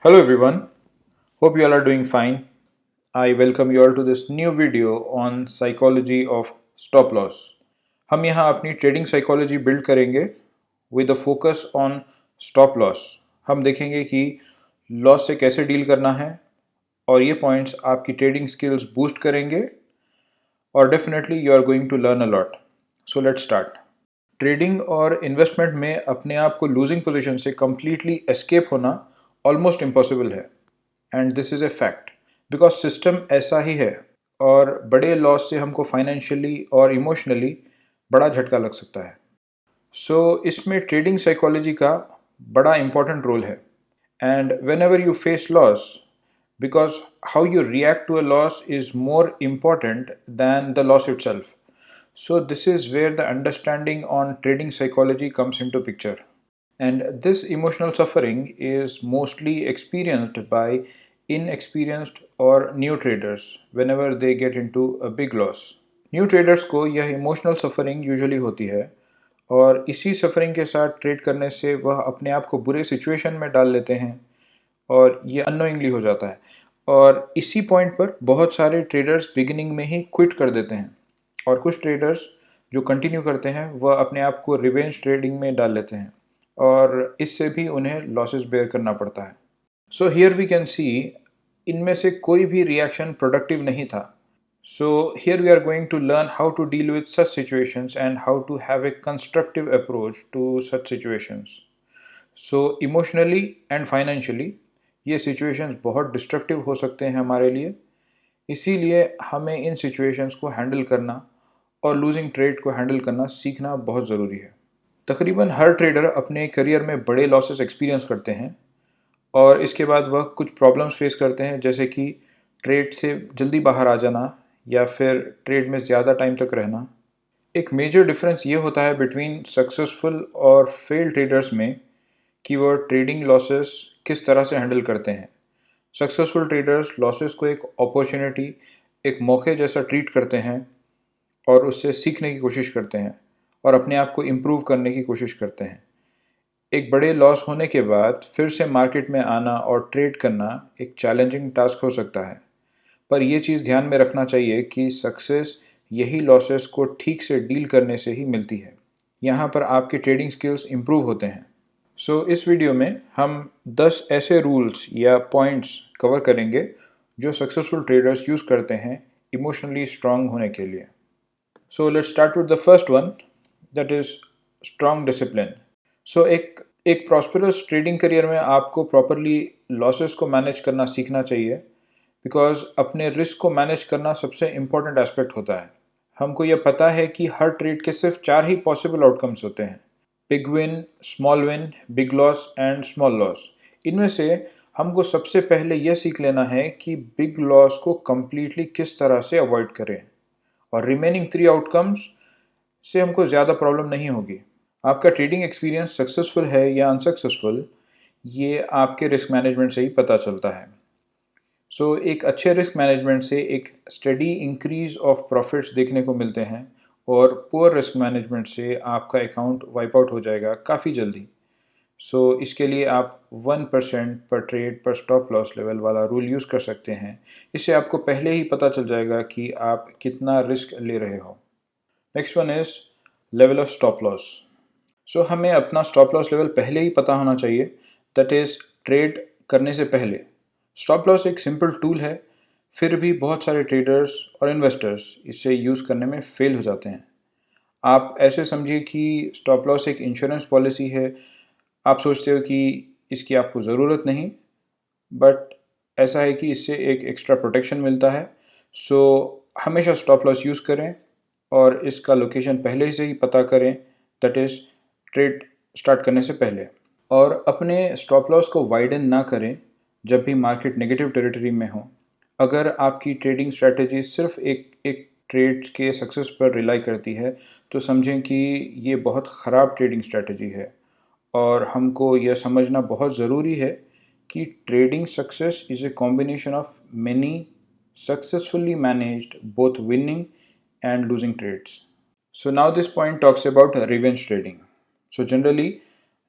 Hello everyone, hope you all are doing fine. I welcome you all to this new video on psychology of stop loss. हम यहाँ अपनी trading psychology build करेंगे with a focus on stop loss. हम देखेंगे कि loss से कैसे deal करना है और ये पॉइंट्स आपकी ट्रेडिंग स्किल्स बूस्ट करेंगे और definitely you are going to learn a lot. So let's start. Trading और इन्वेस्टमेंट में अपने आप को लूजिंग पोजीशन से कम्प्लीटली एस्केप होना ऑलमोस्ट इम्पॉसिबल है and this is a fact because system ऐसा ही है और बड़े लॉस से हमको फाइनेंशियली और इमोशनली बड़ा झटका लग सकता है. इसमें ट्रेडिंग साइकोलॉजी का बड़ा इम्पॉर्टेंट रोल है and when ever you face loss because how you react to a loss is more important than the loss itself. So this is where the understanding on trading psychology comes into picture. And this emotional suffering is mostly experienced by inexperienced or new traders whenever they get into a big loss. New traders को यह emotional suffering usually होती है और इसी suffering के साथ trade करने से वह अपने आप को बुरे सिचुएशन में डाल लेते हैं और ये अननोइंगली हो जाता है और इसी पॉइंट पर बहुत सारे ट्रेडर्स बिगिनिंग में ही क्विट कर देते हैं और कुछ ट्रेडर्स जो कंटिन्यू करते हैं वह अपने आप को रिवेंज ट्रेडिंग में डाल लेते हैं और इससे भी उन्हें लॉसेस बेयर करना पड़ता है. So here we can see इनमें से कोई भी रिएक्शन प्रोडक्टिव नहीं था. So here we are going to learn how to deal with such situations and how to have a constructive approach to such situations. So emotionally and financially ये situations बहुत destructive हो सकते हैं हमारे लिए. इसीलिए हमें इन सिचुएशंस को हैंडल करना और लूजिंग ट्रेड को हैंडल करना सीखना बहुत ज़रूरी है. तकरीबन हर ट्रेडर अपने करियर में बड़े लॉसेस एक्सपीरियंस करते हैं और इसके बाद वह कुछ प्रॉब्लम्स फेस करते हैं जैसे कि ट्रेड से जल्दी बाहर आ जाना या फिर ट्रेड में ज़्यादा टाइम तक रहना. एक मेजर डिफरेंस ये होता है बिटवीन सक्सेसफुल और फेल ट्रेडर्स में कि वह ट्रेडिंग लॉसेस किस तरह से हैंडल करते हैं. सक्सेसफुल ट्रेडर्स लॉसेस को एक अपॉर्चुनिटी, एक मौके जैसा ट्रीट करते हैं और उससे सीखने की कोशिश करते हैं और अपने आप को इम्प्रूव करने की कोशिश करते हैं. एक बड़े लॉस होने के बाद फिर से मार्केट में आना और ट्रेड करना एक चैलेंजिंग टास्क हो सकता है, पर यह चीज़ ध्यान में रखना चाहिए कि सक्सेस यही लॉसेस को ठीक से डील करने से ही मिलती है. यहाँ पर आपके ट्रेडिंग स्किल्स इम्प्रूव होते हैं. इस वीडियो में हम 10 ऐसे रूल्स या पॉइंट्स कवर करेंगे जो सक्सेसफुल ट्रेडर्स यूज़ करते हैं इमोशनली स्ट्रांग होने के लिए. Let's start with the first one, that is strong discipline. एक प्रॉस्पेरस ट्रेडिंग करियर में आपको प्रॉपरली लॉसेस को मैनेज करना सीखना चाहिए बिकॉज अपने रिस्क को मैनेज करना सबसे इम्पॉर्टेंट एस्पेक्ट होता है. हमको यह पता है कि हर ट्रेड के सिर्फ 4 ही पॉसिबल आउटकम्स होते हैं: big win, small win, big loss and small loss. इनमें से हमको सबसे पहले यह सीख लेना है कि बिग लॉस को कम्प्लीटली किस तरह से अवॉइड करें और रिमेनिंग 3 आउटकम्स से हमको ज़्यादा प्रॉब्लम नहीं होगी. आपका ट्रेडिंग एक्सपीरियंस सक्सेसफुल है या अनसक्सेसफुल ये आपके रिस्क मैनेजमेंट से ही पता चलता है. एक अच्छे रिस्क मैनेजमेंट से एक स्टडी इंक्रीज ऑफ प्रॉफिट्स देखने को मिलते हैं और पुअर रिस्क मैनेजमेंट से आपका अकाउंट वाइप आउट हो जाएगा काफ़ी जल्दी. इसके लिए आप 1% पर ट्रेड पर स्टॉप लॉस लेवल वाला रूल यूज़ कर सकते हैं. इससे आपको पहले ही पता चल जाएगा कि आप कितना रिस्क ले रहे हो. Next one is level of stop loss. हमें अपना स्टॉप लॉस लेवल पहले ही पता होना चाहिए, दैट इज़ ट्रेड करने से पहले. स्टॉप लॉस एक सिंपल टूल है, फिर भी बहुत सारे ट्रेडर्स और इन्वेस्टर्स इसे यूज़ करने में फेल हो जाते हैं. आप ऐसे समझिए कि स्टॉप लॉस एक इंश्योरेंस पॉलिसी है. आप सोचते हो कि इसकी आपको ज़रूरत नहीं, बट ऐसा है कि इससे एक एक्स्ट्रा प्रोटेक्शन मिलता है. हमेशा स्टॉप लॉस यूज़ करें और इसका लोकेशन पहले से ही पता करें, दैट इज़ ट्रेड स्टार्ट करने से पहले. और अपने स्टॉप लॉस को वाइडन ना करें जब भी मार्केट नेगेटिव टेरिटरी में हो. अगर आपकी ट्रेडिंग स्ट्रैटेजी सिर्फ एक ट्रेड के सक्सेस पर रिलाई करती है तो समझें कि ये बहुत ख़राब ट्रेडिंग स्ट्रैटेजी है और हमको यह समझना बहुत ज़रूरी है कि trading success is a combination of many successfully managed both winning and losing trades. Now this point talks about revenge trading. Generally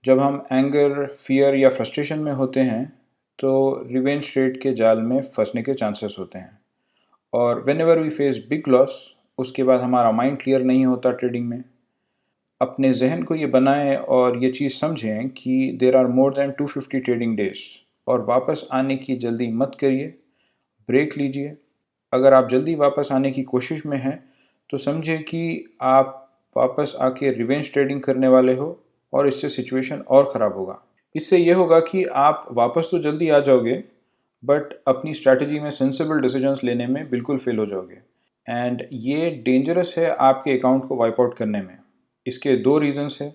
जब हम एंगर, फियर या फ्रस्ट्रेशन में होते हैं तो रिवेंज ट्रेड के जाल में फंसने के चांसेस होते हैं। और whenever we face big loss, उसके बाद हमारा माइंड क्लियर नहीं होता ट्रेडिंग में। अपने जहन को ये बनाएं और ये चीज़ समझें कि there are more than 250 trading days, और वापस आने की जल्दी मत करिए, ब्रेक लीजिए। अगर आप जल्दी वापस आने की कोशिश में हैं तो समझिए कि आप वापस आके रिवेंज ट्रेडिंग करने वाले हो, और इससे सिचुएशन और ख़राब होगा। इससे ये होगा कि आप वापस तो जल्दी आ जाओगे, बट अपनी स्ट्रैटेजी में सेंसिबल डिसीजंस लेने में बिल्कुल फेल हो जाओगे। एंड ये डेंजरस है आपके अकाउंट को वाइप आउट करने में। इसके दो रीजंस है।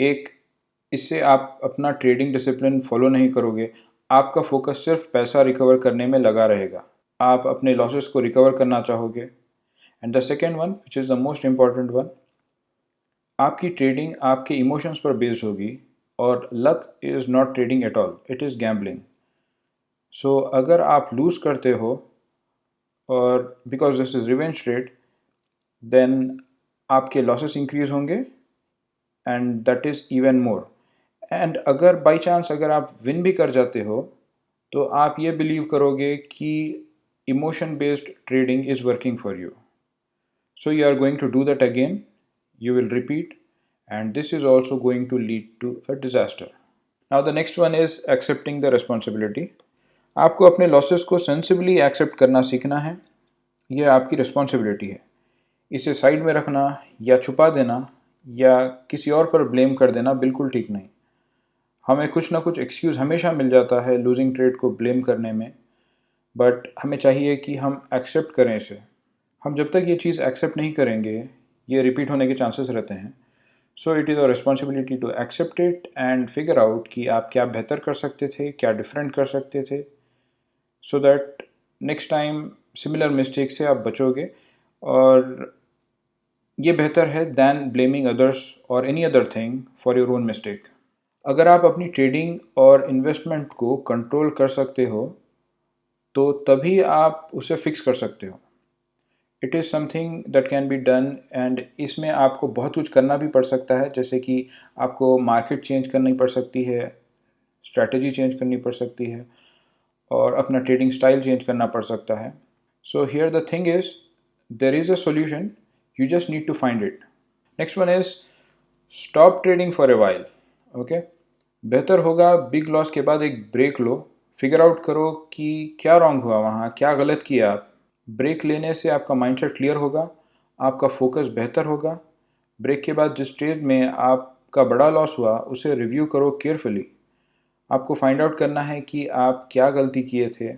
एक, इससे आप अपना ट्रेडिंग डिसिप्लिन फॉलो नहीं करोगे, आपका फोकस सिर्फ पैसा रिकवर करने में लगा रहेगा, आप अपने लॉसेस को रिकवर करना चाहोगे। And the second one, which is the most important one, आपकी ट्रेडिंग आपके इमोशंस पर बेस्ड होगी, और luck is not trading at all, it is gambling. So अगर आप लूज़ करते हो, और because this is revenge trade, then आपके लॉसेस इंक्रीज होंगे, and that is even more. And अगर बाई चांस अगर आप विन भी कर जाते हो, तो आप ये बिलीव करोगे कि emotion based trading is working for you, so you are going to do that again, you will repeat, and this is also going to lead to a disaster. Now the next one is accepting the responsibility. आपको अपने losses को sensibly accept करना सीखना है। यह आपकी responsibility है। इसे साइड में रखना या छुपा देना या किसी और पर ब्लेम कर देना बिल्कुल ठीक नहीं। हमें कुछ ना कुछ एक्सक्यूज़ हमेशा मिल जाता है लूजिंग ट्रेड को ब्लेम करने में, बट हमें चाहिए कि हम एक्सेप्ट करें इसे। हम जब तक ये चीज़ एक्सेप्ट नहीं करेंगे, ये रिपीट होने के चांसेस रहते हैं। So it is a responsibility to accept it and figure out कि आप क्या बेहतर कर सकते थे, क्या डिफरेंट कर सकते थे, so that next time similar mistake से आप बचोगे। और ये बेहतर है दैन ब्लेमिंग अदर्स और any other thing for your own mistake. अगर आप अपनी ट्रेडिंग और इन्वेस्टमेंट को कंट्रोल कर सकते हो, तो तभी आप उसे फिक्स कर सकते हो। It is something that can be done, and इसमें आपको बहुत कुछ करना भी पड़ सकता है, जैसे कि आपको मार्केट चेंज करनी पड़ सकती है, स्ट्रैटेजी चेंज करनी पड़ सकती है, और अपना ट्रेडिंग स्टाइल चेंज करना पड़ सकता है। So here the thing is, there is a solution, you just need to find it. Next one is stop trading for a while. Okay, बेहतर होगा बिग लॉस के बाद एक ब्रेक लो, फिगर आउट करो कि क्या रॉन्ग हुआ वहाँ, क्या गलत किया आप। ब्रेक लेने से आपका माइंडसेट क्लियर होगा, आपका फोकस बेहतर होगा। ब्रेक के बाद जिस ट्रेड में आपका बड़ा लॉस हुआ उसे रिव्यू करो केयरफुली। आपको फाइंड आउट करना है कि आप क्या गलती किए थे,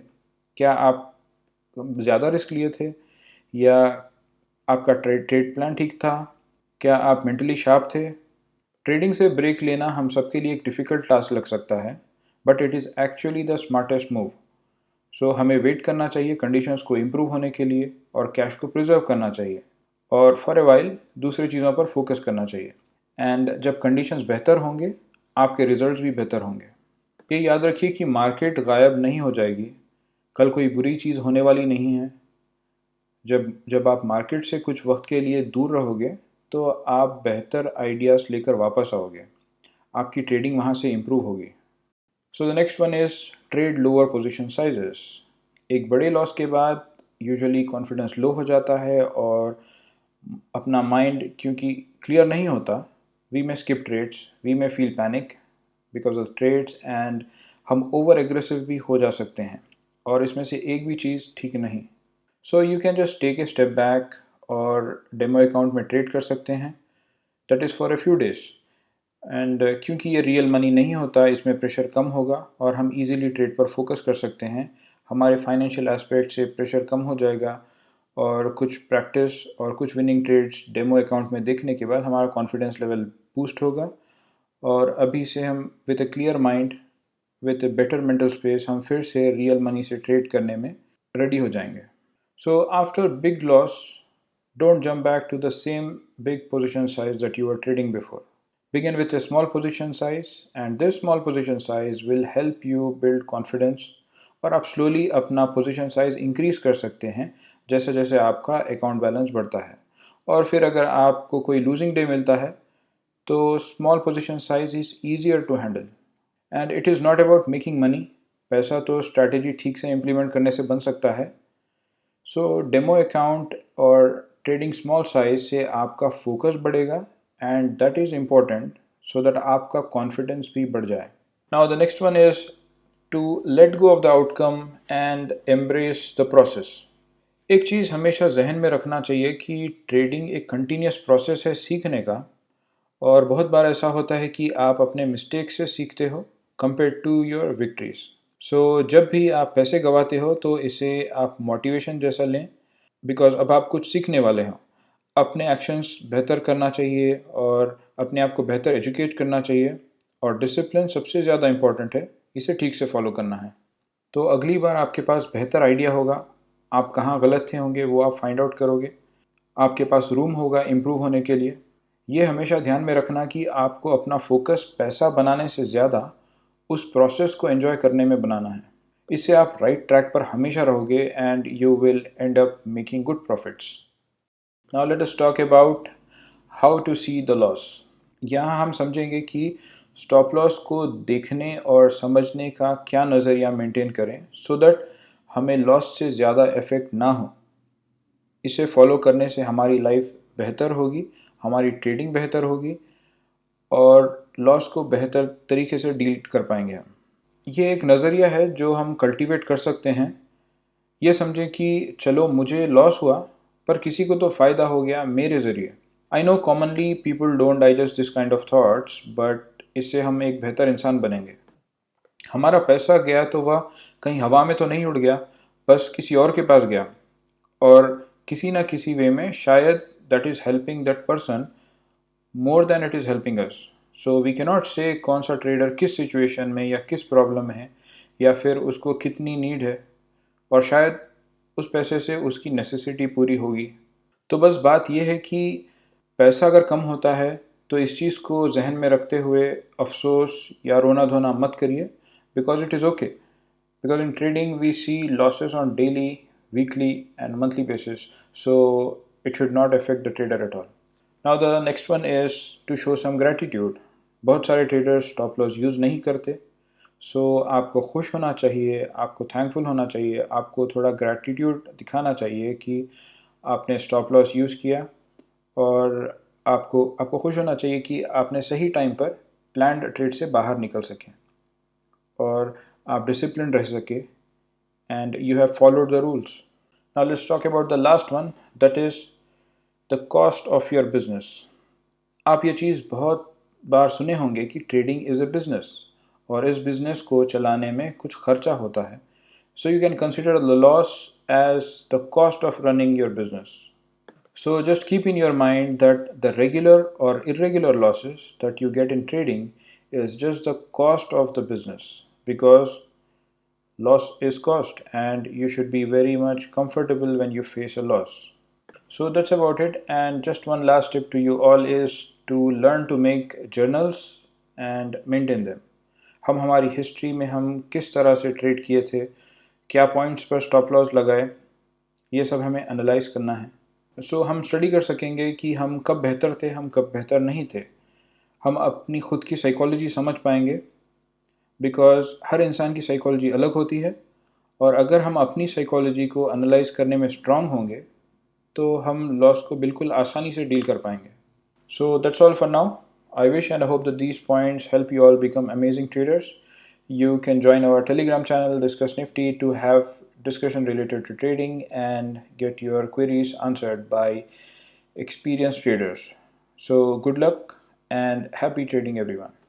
क्या आप ज़्यादा रिस्क लिए थे, या आपका ट्रेड प्लान ठीक था, क्या आप मेंटली शार्प थे। ट्रेडिंग से ब्रेक लेना हम सबके लिए एक डिफ़िकल्ट टास्क लग सकता है, but it is actually the smartest move. So हमें वेट करना चाहिए कंडीशंस को इम्प्रूव होने के लिए, और कैश को प्रिजर्व करना चाहिए, और फॉर ए वाइल दूसरी चीज़ों पर फोकस करना चाहिए। एंड जब कंडीशंस बेहतर होंगे, आपके रिजल्ट्स भी बेहतर होंगे। ये याद रखिए कि मार्केट गायब नहीं हो जाएगी, कल कोई बुरी चीज़ होने वाली नहीं है। जब जब आप मार्केट से कुछ वक्त के लिए दूर रहोगे, तो आप बेहतर आइडियाज़ लेकर वापस आओगे, आपकी ट्रेडिंग वहाँ से इम्प्रूव होगी। So the next one is trade lower position sizes. एक बड़े लॉस के बाद यूजुअली कॉन्फिडेंस लो हो जाता है, और अपना माइंड क्योंकि क्लियर नहीं होता, वी में स्किप ट्रेड्स, वी में feel panic because of trades, and हम ओवर एग्रेसिव भी हो जा सकते हैं, और इसमें से एक भी चीज़ ठीक नहीं। So you can just take a step back, और डेमो अकाउंट में ट्रेड कर सकते हैं, that is for a few days. And क्योंकि ये रियल मनी नहीं होता, इसमें प्रेशर कम होगा, और हम इजीली ट्रेड पर फोकस कर सकते हैं। हमारे फाइनेंशियल एस्पेक्ट से प्रेशर कम हो जाएगा, और कुछ प्रैक्टिस और कुछ विनिंग ट्रेड्स डेमो अकाउंट में देखने के बाद हमारा कॉन्फिडेंस लेवल बूस्ट होगा, और अभी से हम with a clear mind, with a better mental space, हम फिर से रियल मनी से ट्रेड करने में रेडी हो जाएंगे। So after big loss, don't jump back to the same big position size that you were trading before. Begin with a small position size, and this small position size will help you build confidence, और आप slowly अपना position size increase कर सकते हैं जैसे जैसे आपका account balance बढ़ता है। और फिर अगर आपको कोई losing day मिलता है, तो small position size is easier to handle, and it is not about making money, पैसा तो स्ट्रैटेजी ठीक से इम्प्लीमेंट करने से बन सकता है। सो डेमो अकाउंट और ट्रेडिंग स्मॉल साइज से आपका फोकस बढ़ेगा and that is important so that आपका कॉन्फिडेंस भी बढ़ जाए। Now the next one is to let go of the outcome and embrace the process. एक चीज़ हमेशा जहन में रखना चाहिए कि ट्रेडिंग एक कंटिन्यूस प्रोसेस है सीखने का, और बहुत बार ऐसा होता है कि आप अपने मिस्टेक से सीखते हो कंपेयर टू योर विक्ट्रीज। सो जब भी आप पैसे गंवाते हो तो इसे आप मोटिवेशन जैसा लें, बिकॉज अब आप कुछ सीखने वाले हो। अपने एक्शंस बेहतर करना चाहिए और अपने आप को बेहतर एजुकेट करना चाहिए, और डिसिप्लिन सबसे ज़्यादा इम्पॉर्टेंट है, इसे ठीक से फॉलो करना है। तो अगली बार आपके पास बेहतर आइडिया होगा, आप कहाँ गलत थे होंगे वो आप फाइंड आउट करोगे, आपके पास रूम होगा इम्प्रूव होने के लिए। ये हमेशा ध्यान में रखना कि आपको अपना फोकस पैसा बनाने से ज़्यादा उस प्रोसेस को एंजॉय करने में बनाना है। इससे आप राइट ट्रैक पर हमेशा रहोगे and you will end up making good profits. Now let us talk about how to see the loss. यहाँ हम समझेंगे कि स्टॉप लॉस को देखने और समझने का क्या नज़रिया मेंटेन करें सो दैट हमें लॉस से ज़्यादा इफ़ेक्ट ना हो। इसे फॉलो करने से हमारी लाइफ बेहतर होगी, हमारी ट्रेडिंग बेहतर होगी, और लॉस को बेहतर तरीके से डील कर पाएंगे हम। ये एक नज़रिया है जो हम कल्टीवेट कर सकते हैं। ये समझें कि चलो मुझे लॉस हुआ, पर किसी को तो फ़ायदा हो गया मेरे ज़रिए। I know commonly people don't digest this kind of thoughts, but इससे हम एक बेहतर इंसान बनेंगे। हमारा पैसा गया तो वह कहीं हवा में तो नहीं उड़ गया, बस किसी और के पास गया, और किसी ना किसी वे में शायद that is helping that person more than it is helping us. So we cannot say कौन सा ट्रेडर किस सिचुएशन में या किस प्रॉब्लम में है, या फिर उसको कितनी नीड है, और शायद उस पैसे से उसकी नेसेसिटी पूरी होगी। तो बस बात यह है कि पैसा अगर कम होता है तो इस चीज़ को जहन में रखते हुए अफसोस या रोना धोना मत करिए, because it is okay. Because in trading we see losses on daily, weekly and monthly basis, so it should not affect the trader at all. Now the next one is to show some gratitude. बहुत सारे traders stop loss use नहीं करते, so आपको खुश होना चाहिए, आपको thankful होना चाहिए, आपको थोड़ा ग्रैटिट्यूड दिखाना चाहिए कि आपने स्टॉप लॉस यूज़ किया, और आपको आपको खुश होना चाहिए कि आपने सही टाइम पर प्लान्ड ट्रेड से बाहर निकल सकें, और आप डिसिप्लिन रह सके, and you have followed the rules. Now let's talk about the last one, that is the cost of your business. आप ये चीज़ बहुत बार सुने होंगे कि ट्रेडिंग इज़ अ बिजनेस, और इस बिजनेस को चलाने में कुछ खर्चा होता है। सो you can consider the loss as the cost of running your business. So just keep in your mind that the regular or irregular losses that you get in trading is just the cost of the business, because loss is cost and you should be very much comfortable when you face a loss. So that's about it, and just one last tip to you all is to learn to make journals and maintain them. हम हमारी history में हम किस तरह से trade किए थे, क्या पॉइंट्स पर स्टॉप लॉस लगाए, ये सब हमें एनालाइज करना है। सो हम स्टडी कर सकेंगे कि हम कब बेहतर थे, हम कब बेहतर नहीं थे। हम अपनी खुद की साइकोलॉजी समझ पाएंगे, बिकॉज़ हर इंसान की साइकोलॉजी अलग होती है, और अगर हम अपनी साइकोलॉजी को एनालाइज करने में स्ट्रांग होंगे तो हम लॉस को बिल्कुल आसानी से डील कर पाएंगे। So that's all for now. I wish and I hope that these points help you all become amazing traders. You can join our Telegram channel Discuss Nifty to have discussion related to trading and get your queries answered by experienced traders. So good luck and happy trading everyone.